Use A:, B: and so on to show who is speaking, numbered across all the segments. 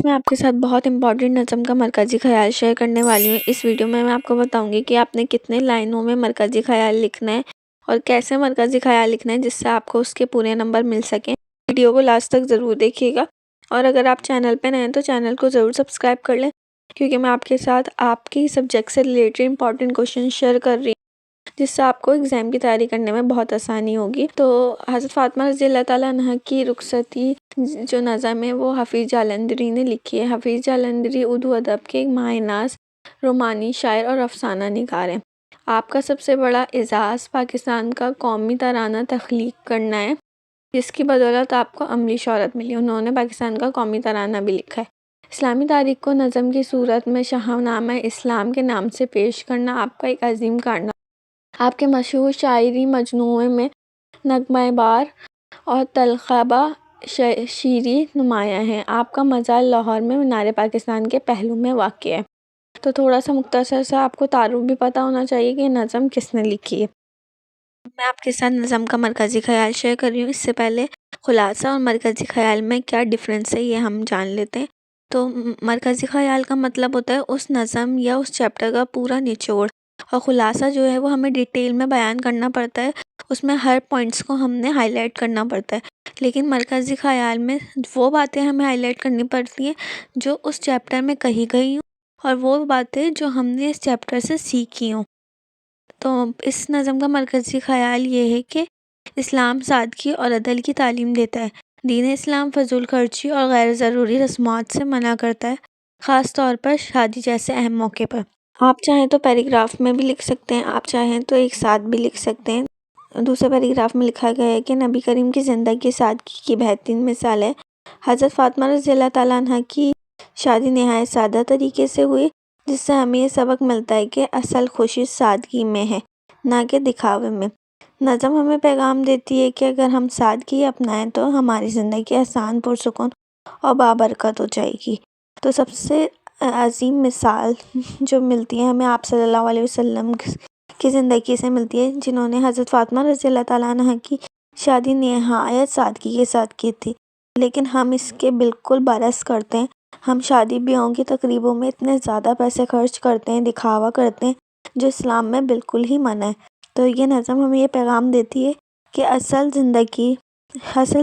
A: میں آپ کے ساتھ بہت امپورٹنٹ نظم کا مرکزی خیال شیئر کرنے والی ہوں۔ اس ویڈیو میں آپ کو بتاؤں گی کہ آپ نے کتنے لائنوں میں مرکزی خیال لکھنا ہے اور کیسے مرکزی خیال لکھنا ہے جس سے آپ کو اس کے پورے نمبر مل سکیں۔ ویڈیو کو لاسٹ تک ضرور دیکھیے گا، اور اگر آپ چینل پہ نئے ہیں تو چینل کو ضرور سبسکرائب کر لیں، کیونکہ میں آپ کے ساتھ آپ کی سبجیکٹ سے ریلیٹڈ امپورٹنٹ کوشچن شیئر کر رہی ہوں جس سے آپ کو ایگزام کی تیاری کرنے میں بہت آسانی ہوگی۔ تو حضرت فاطمہ رضی اللہ تعالیٰ عنہ کی رخصتی جو نظم ہے وہ حفیظ جالندری نے لکھی ہے۔ حفیظ جالندری اردو ادب کے ایک ماہ ناز رومانی شاعر اور افسانہ نگار ہیں۔ آپ کا سب سے بڑا اعزاز پاکستان کا قومی ترانہ تخلیق کرنا ہے، جس کی بدولت آپ کو عملی شہرت ملی۔ انہوں نے پاکستان کا قومی ترانہ بھی لکھا ہے۔ اسلامی تاریخ کو نظم کی صورت میں شاہنامہ اسلام کے نام سے پیش کرنا آپ کا ایک عظیم کارنامہ۔ آپ کے مشہور شاعری مجموعے میں نغمہ بار اور طلقابہ شیری نمایاں ہیں۔ آپ کا مزار لاہور میں مینار پاکستان کے پہلو میں واقع ہے۔ تو تھوڑا سا مختصر سا آپ کو تعارف بھی پتہ ہونا چاہیے کہ یہ نظم کس نے لکھی ہے۔ میں آپ کے ساتھ نظم کا مرکزی خیال شیئر کر رہی ہوں۔ اس سے پہلے خلاصہ اور مرکزی خیال میں کیا ڈفرینس ہے یہ ہم جان لیتے ہیں۔ تو مرکزی خیال کا مطلب ہوتا ہے اس نظم یا اس چیپٹر کا پورا نچوڑ، اور خلاصہ جو ہے وہ ہمیں ڈیٹیل میں بیان کرنا پڑتا ہے، اس میں ہر پوائنٹس کو ہم نے ہائی لائٹ کرنا پڑتا ہے۔ لیکن مرکزی خیال میں وہ باتیں ہمیں ہائی لائٹ کرنی پڑتی ہیں جو اس چیپٹر میں کہی گئی ہوں، اور وہ باتیں جو ہم نے اس چیپٹر سے سیکھی ہوں۔ تو اس نظم کا مرکزی خیال یہ ہے کہ اسلام سادگی اور عدل کی تعلیم دیتا ہے۔ دین اسلام فضول خرچی اور غیر ضروری رسومات سے منع کرتا ہے، خاص طور پر شادی جیسے اہم موقع پر۔ آپ چاہیں تو پیراگراف میں بھی لکھ سکتے ہیں، آپ چاہیں تو ایک ساتھ بھی لکھ سکتے ہیں۔ دوسرے پیراگراف میں لکھا گیا ہے کہ نبی کریم کی زندگی سادگی کی بہترین مثال ہے۔ حضرت فاطمہ رضی اللہ تعالیٰ عنہ کی شادی نہایت سادہ طریقے سے ہوئی، جس سے ہمیں یہ سبق ملتا ہے کہ اصل خوشی سادگی میں ہے، نہ کہ دکھاوے میں۔ نظم ہمیں پیغام دیتی ہے کہ اگر ہم سادگی اپنائیں تو ہماری زندگی آسان، پرسکون اور بابرکت ہو جائے گی۔ تو سب سے عظیم مثال جو ملتی ہے ہمیں آپ صلی اللہ علیہ وسلم کی زندگی سے ملتی ہے، جنہوں نے حضرت فاطمہ رضی اللہ تعالیٰ عنہ کی شادی نہایت سادگی کے ساتھ کی تھی۔ لیکن ہم اس کے بالکل برعکس کرتے ہیں۔ ہم شادی بیاہوں کی تقریبوں میں اتنے زیادہ پیسے خرچ کرتے ہیں، دکھاوا کرتے ہیں، جو اسلام میں بالکل ہی منع ہے۔ تو یہ نظم ہمیں یہ پیغام دیتی ہے کہ اصل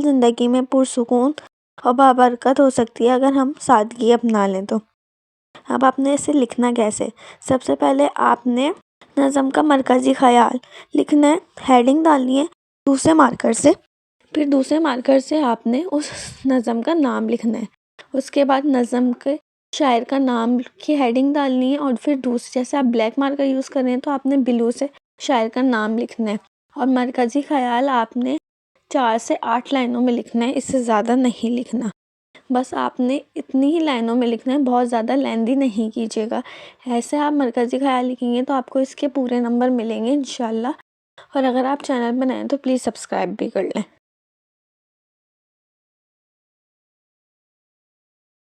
A: زندگی میں پرسکون اور بابرکت ہو سکتی ہے اگر ہم سادگی اپنا لیں تو۔ اب آپ نے اسے لکھنا کیسے؟ سب سے پہلے آپ نے نظم کا مرکزی خیال لکھنا ہے، ہیڈنگ ڈالنی ہے دوسرے مارکر سے، پھر دوسرے مارکر سے آپ نے اس نظم کا نام لکھنا ہے، اس کے بعد نظم کے شاعر کا نام کی ہیڈنگ ڈالنی ہے، اور پھر جیسے آپ بلیک مارکر یوز کر رہے ہیں تو آپ نے بلو سے شاعر کا نام لکھنا ہے، اور مرکزی خیال آپ نے 4 سے 8 لائنوں میں لکھنا ہے، اس سے زیادہ نہیں لکھنا۔ بس آپ نے اتنی ہی لائنوں میں لکھنا ہے، بہت زیادہ لیندی نہیں کیجیے گا۔ ایسے آپ مرکزی خیال لکھیں گے تو آپ کو اس کے پورے نمبر ملیں گے انشاءاللہ۔ اور اگر آپ چینل پہ نئے ہیں تو پلیز سبسکرائب بھی کر لیں۔